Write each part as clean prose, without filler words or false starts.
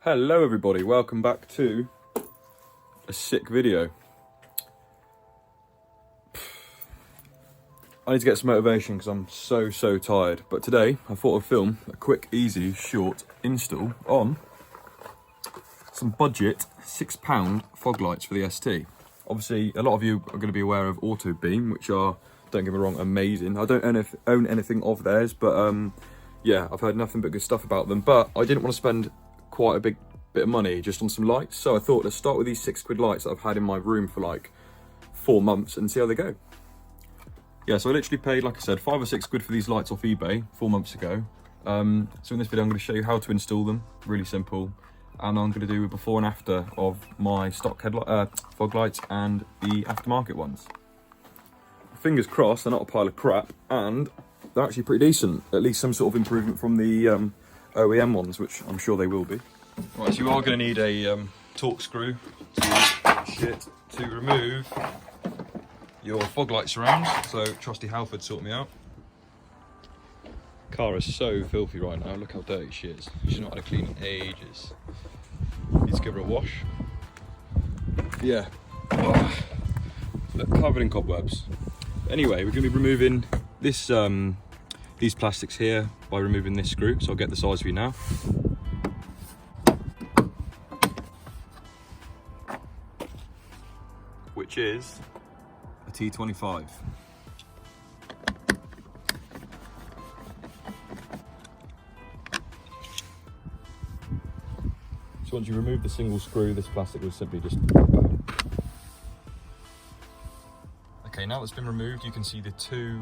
Hello everybody, welcome back to a sick video. I need to get some motivation because I'm so tired, but today I thought I'd film a quick, easy, short install on some budget £6 fog lights for the ST. Obviously a lot of you are going to be aware of Auto Beam, which are, don't get me wrong, amazing. I don't own anything of theirs, but yeah, I've heard nothing but good stuff about them, but I didn't want to spend quite a big bit of money just on some lights, so I thought let's start with these £6 lights that I've had in my room for like 4 months and see how they go. Yeah, so I literally paid, like I said, £5 or £6 for these lights off eBay 4 months ago. So in this video I'm going to show you how to install them, really simple, and I'm going to do a before and after of my stock fog lights and the aftermarket ones. Fingers crossed they're not a pile of crap, and they're actually pretty decent, at least some sort of improvement from the OEM ones, which I'm sure they will be. Right, so you are going to need a torque screw to remove your fog light surround. So trusty Halford sorted me out. Car is so filthy right now, look how dirty she is. She's not had a clean in ages. Need to give her a wash. Yeah, look, covered in cobwebs. Anyway, we're going to be removing this these plastics here by removing this screw, so I'll get the size for you now. Which is a T25. So once you remove the single screw, this plastic will simply just pop out. Okay, now that's been removed, you can see the two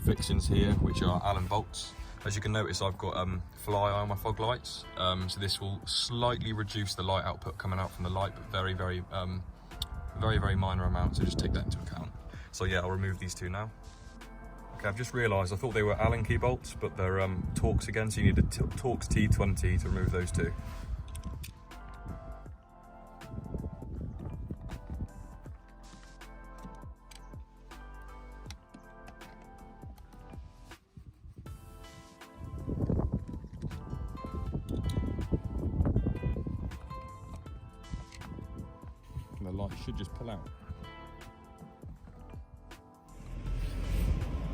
fixings here, which are Allen bolts. As you can notice, I've got fly eye on my fog lights, so this will slightly reduce the light output coming out from the light, but very minor amount, so just take that into account. So yeah, I'll remove these two now. Okay, I've just realised I thought they were Allen key bolts, but they're Torx again, so you need a Torx T20 to remove those two. The light should just pull out.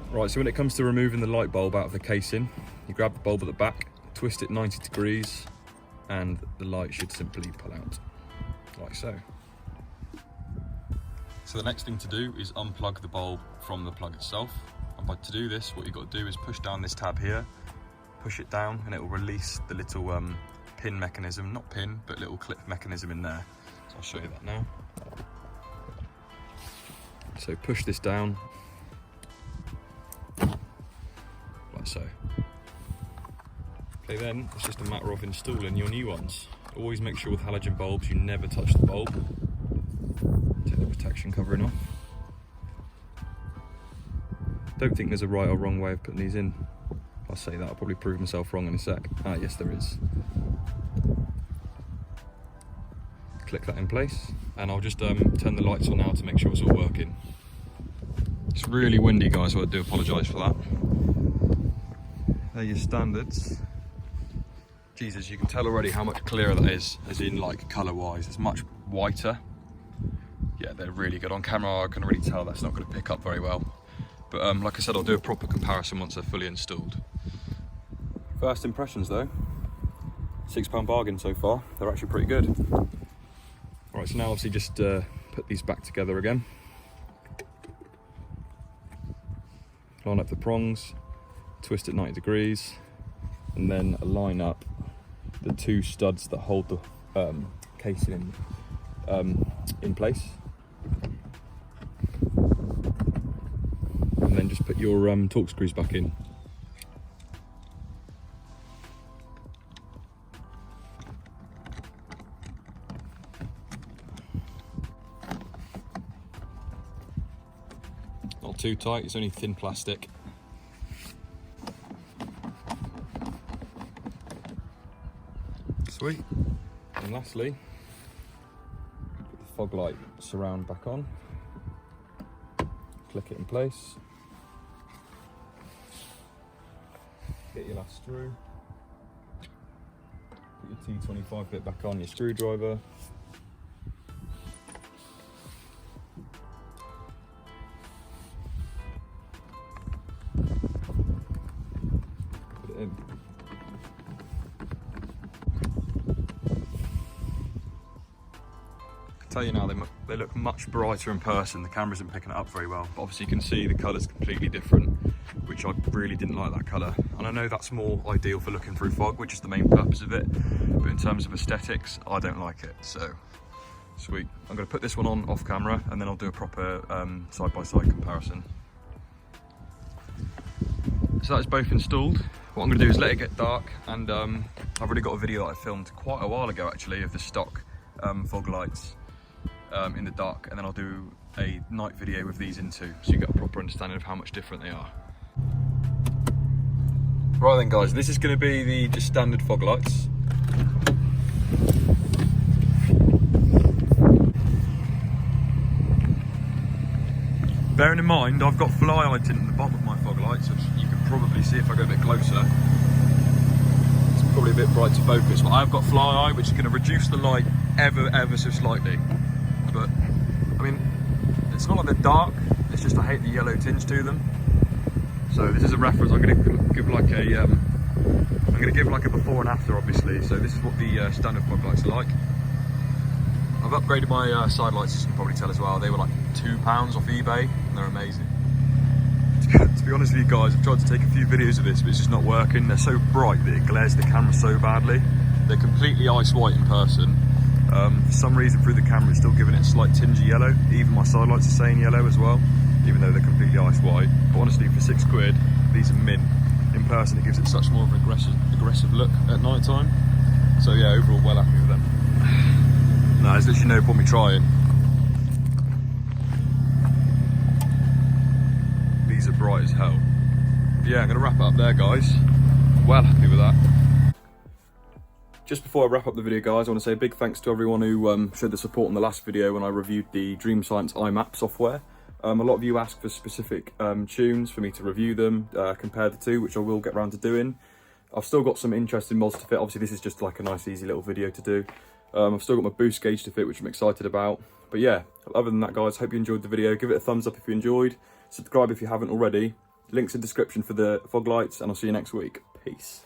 Right, so when it comes to removing the light bulb out of the casing, you grab the bulb at the back, twist it 90 degrees, and the light should simply pull out, like so. So the next thing to do is unplug the bulb from the plug itself. And to do this, what you've got to do is push down this tab here, push it down, and it will release the little pin mechanism, not pin, but little clip mechanism in there. So I'll show you that now. So push this down, like so. Okay, then it's just a matter of installing your new ones. Always make sure with halogen bulbs you never touch the bulb. Take the protection covering off. Don't think there's a right or wrong way of putting these in. I'll say that, I'll probably prove myself wrong in a sec. Ah, yes there is. Click that in place, and I'll just turn the lights on now to make sure it's all working. It's really windy, guys, so I do apologise for that. They're your standards. Jesus, you can tell already how much clearer that is, as in like colour wise. It's much whiter. Yeah, they're really good. On camera I can really tell that's not going to pick up very well. But like I said, I'll do a proper comparison once they're fully installed. First impressions though, £6 bargain so far. They're actually pretty good. Alright, so now obviously just put these back together again. Line up the prongs, twist it 90 degrees, and then line up the two studs that hold the casing in place. And then just put your Torx screws back in. Not too tight, it's only thin plastic. Sweet. And lastly, put the fog light surround back on. Click it in place. Get your last screw. Put the T25 bit back on, your screwdriver. Put it in. Tell you now, they look much brighter in person. The camera isn't picking it up very well, but obviously you can see the colour's completely different, which I really didn't like that colour. And I know that's more ideal for looking through fog, which is the main purpose of it, but in terms of aesthetics, I don't like it. So sweet. I'm going to put this one on off camera, and then I'll do a proper side-by-side comparison. So that's both installed. What I'm going to do is let it get dark, and I've already got a video that I filmed quite a while ago actually of the stock fog lights in the dark, and then I'll do a night video with these in too, so you get a proper understanding of how much different they are. Right then guys, this is going to be the just standard fog lights. Bearing in mind I've got fly eye tint at the bottom of my fog lights, which you can probably see if I go a bit closer. It's probably a bit bright to focus, but I've got fly eye, which is going to reduce the light ever so slightly. But I mean, it's not like they're dark, it's just I hate the yellow tinge to them. So this is a reference. I'm going to give like a before and after, obviously. So this is what the standard fog lights are like. I've upgraded my side lights, as you can probably tell as well. They were like £2 off eBay, and they're amazing. To be honest with you guys, I've tried to take a few videos of this, but it's just not working. They're so bright that it glares the camera so badly. They're completely ice white in person. For some reason through the camera it's still giving it a slight tinge of yellow. Even my side lights are saying yellow as well, even though they're completely ice white. But honestly, for £6, these are mint. In person it gives it such more of an aggressive look at night time. So yeah, overall well happy with them. No, there's literally no point me trying. These are bright as hell. But yeah, I'm going to wrap it up there guys. Well happy with that. Just before I wrap up the video guys, I want to say a big thanks to everyone who showed the support in the last video when I reviewed the Dream Science iMap software. A lot of you asked for specific tunes for me to review them, compare the two, which I will get around to doing. I've still got some interesting mods to fit. Obviously this is just like a nice easy little video to do. I've still got my boost gauge to fit, which I'm excited about. But yeah, other than that guys, hope you enjoyed the video. Give it a thumbs up if you enjoyed. Subscribe if you haven't already. Links in the description for the fog lights, and I'll see you next week. Peace.